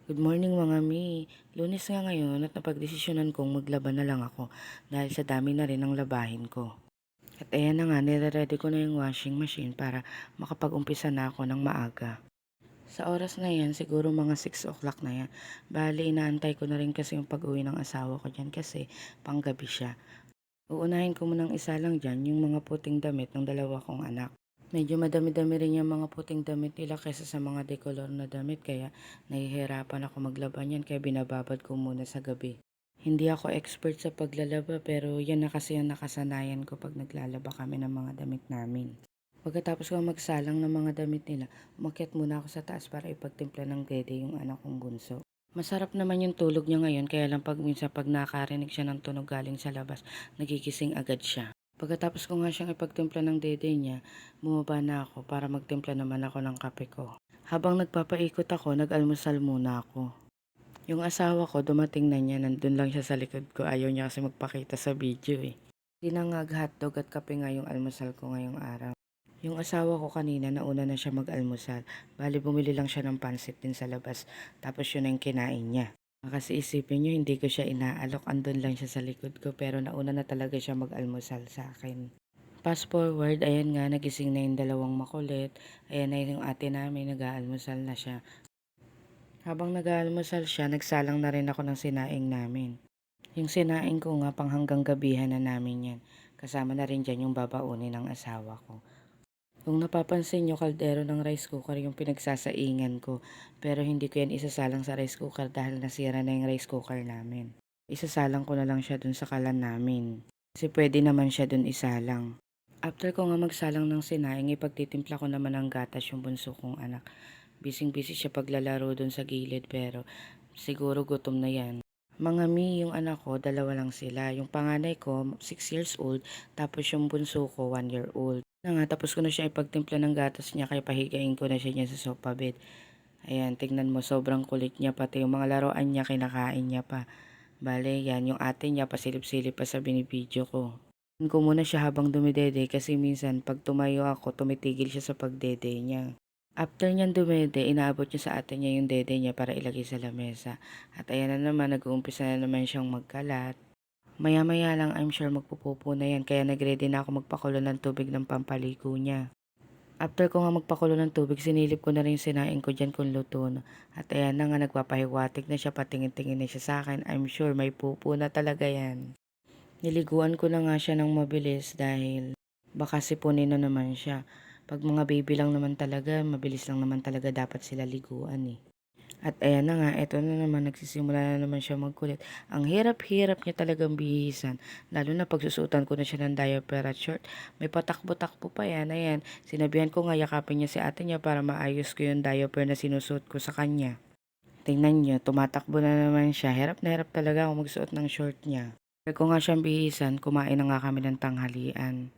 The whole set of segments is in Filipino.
Good morning mga mi. Lunes nga ngayon at napagdesisyonan kong maglaba na lang ako dahil sa dami na rin ng labahin ko. At ayan na nga, nire-ready ko na yung washing machine para makapag-umpisa na ako ng maaga. Sa oras na yan, siguro mga 6 o'clock na yan. Bali, inaantay ko na rin kasi yung pag-uwi ng asawa ko dyan kasi panggabi siya. Uunahin ko munang isa lang dyan, yung mga puting damit ng dalawa kong anak. Medyo madami-dami rin yung mga puting damit nila kaysa sa mga dekolor na damit kaya nahihirapan ako maglaba niyan kaya binababad ko muna sa gabi. Hindi ako expert sa paglalaba pero yan na kasi ang nakasanayan ko pag naglalaba kami ng mga damit namin. Pagkatapos ko magsalang ng mga damit nila, umakyat muna ako sa taas para ipagtimpla ng dede yung anak kong bunso. Masarap naman yung tulog niya ngayon kaya lang pag minsan pag nakarinig siya ng tunog galing sa labas, nagigising agad siya. Pagkatapos ko nga siyang ipagtimpla ng dede niya, bumaba na ako para magtimpla naman ako ng kape ko. Habang nagpapaikot ako, nag-almusal muna ako. Yung asawa ko, dumating na niya, nandun lang siya sa likod ko. Ayaw niya kasi magpakita sa video eh. Tinangag hotdog at kape nga yung almusal ko ngayong araw. Yung asawa ko kanina, nauna na siya mag-almusal. Bali, bumili lang siya ng pansit din sa labas. Tapos yun ang kinain niya. Kasi isipin nyo, hindi ko siya inaalok. Andun lang siya sa likod ko. Pero nauna na talaga siya mag-almusal sa akin. Fast forward, ayan nga, nagising na yung dalawang makulit. Ayan na yung ate namin, nag-aalmusal na siya. Habang nag-aalmusal siya, nagsalang na rin ako ng sinaing namin. Yung sinaing ko nga, pang hanggang gabihan na namin yan. Kasama na rin dyan yung babaunin ng asawa ko. Kung napapansin nyo, kaldero ng rice cooker yung pinagsasaingan ko. Pero hindi ko yan isasalang sa rice cooker dahil nasira na yung rice cooker namin. Isasalang ko na lang siya dun sa kalan namin. Kasi pwede naman siya dun isalang. After ko nga magsalang ng sinaing, ipagtitimpla ko naman ng gatas yung bunso kong anak. Bising-busy siya paglalaro dun sa gilid pero siguro gutom na yan. Mga mi, yung anak ko, dalawa lang sila. Yung panganay ko, 6 years old, tapos yung bunso ko, 1 year old. Na nga, tapos ko na siya ipagtimpla ng gatas niya, kaya pahigain ko na siya niya sa sofa bed. Ayan, tignan mo, sobrang kulit niya, pati yung mga laruan niya, kinakain niya pa. Bale, yan, yung ate niya, pasilip-silip pa sa binibidyo ko. Ko muna siya habang dumidede kasi minsan pag tumayo ako, tumitigil siya sa pagdede niya. After niyan dumede, inaabot niya sa ate niya yung dede niya para ilagay sa lamesa. At ayan na naman, nag-uumpisa na naman siyang magkalat. Maya-maya lang, I'm sure magpupupo na yan. Kaya nagready na ako magpakulo ng tubig ng pampaligo niya. After ko nga magpakulo ng tubig, sinilip ko na rin yung sinaing ko dyan kung luto na. At ayan na nga, nagpapahiwatig na siya, patingin-tingin na siya sa akin. I'm sure may pupo na talaga yan. Niliguan ko na nga siya ng mabilis dahil baka sipunin na naman siya. Pag mga baby lang naman talaga, mabilis lang naman talaga dapat sila liguan eh. At ayan na nga, eto na naman, nagsisimula na naman siya magkulit. Ang hirap-hirap niya talagang bihisan. Lalo na pagsusutan ko na siya ng diaper at short. May patakbo-takbo pa yan. Ayan, sinabihan ko nga yakapin niya si ate niya para maayos ko yung diaper na sinusuot ko sa kanya. Tingnan niyo, tumatakbo na naman siya. Hirap na hirap talaga ako magsuot ng short niya. Kaya ko nga siyang bihisan, kumain na nga kami ng tanghalian.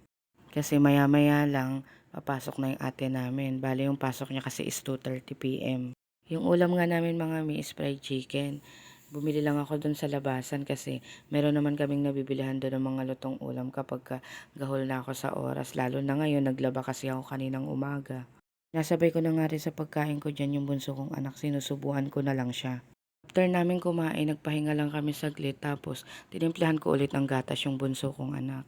Kasi maya-maya lang, papasok na yung ate namin. Bale yung pasok niya kasi is 2:30 p.m. Yung ulam nga namin mga mi is fried chicken. Bumili lang ako dun sa labasan kasi meron naman kaming nabibilihan doon ng mga lutong ulam kapag gahol na ako sa oras. Lalo na ngayon, naglaba kasi ako kaninang umaga. Nasabay ko na nga rin sa pagkain ko dyan yung bunso kong anak, sinusubuan ko na lang siya. After namin kumain, nagpahinga lang kami saglit tapos tinimplahan ko ulit ng gatas yung bunso kong anak.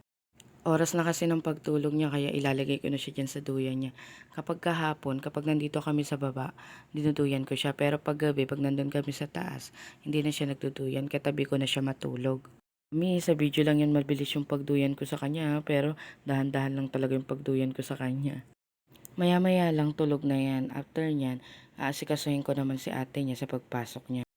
Oras na kasi ng pagtulog niya kaya ilalagay ko na siya dyan sa duyan niya. Kapag kahapon, kapag nandito kami sa baba, dinuduyan ko siya. Pero pag gabi, pag nandun kami sa taas, hindi na siya nagduduyan. Katabi ko na siya matulog. Sa video lang yan mabilis yung pagduyan ko sa kanya. Pero dahan-dahan lang talaga yung pagduyan ko sa kanya. Maya-maya lang tulog na yan. After nyan, aasikasuhin ko naman si ate niya sa pagpasok niya.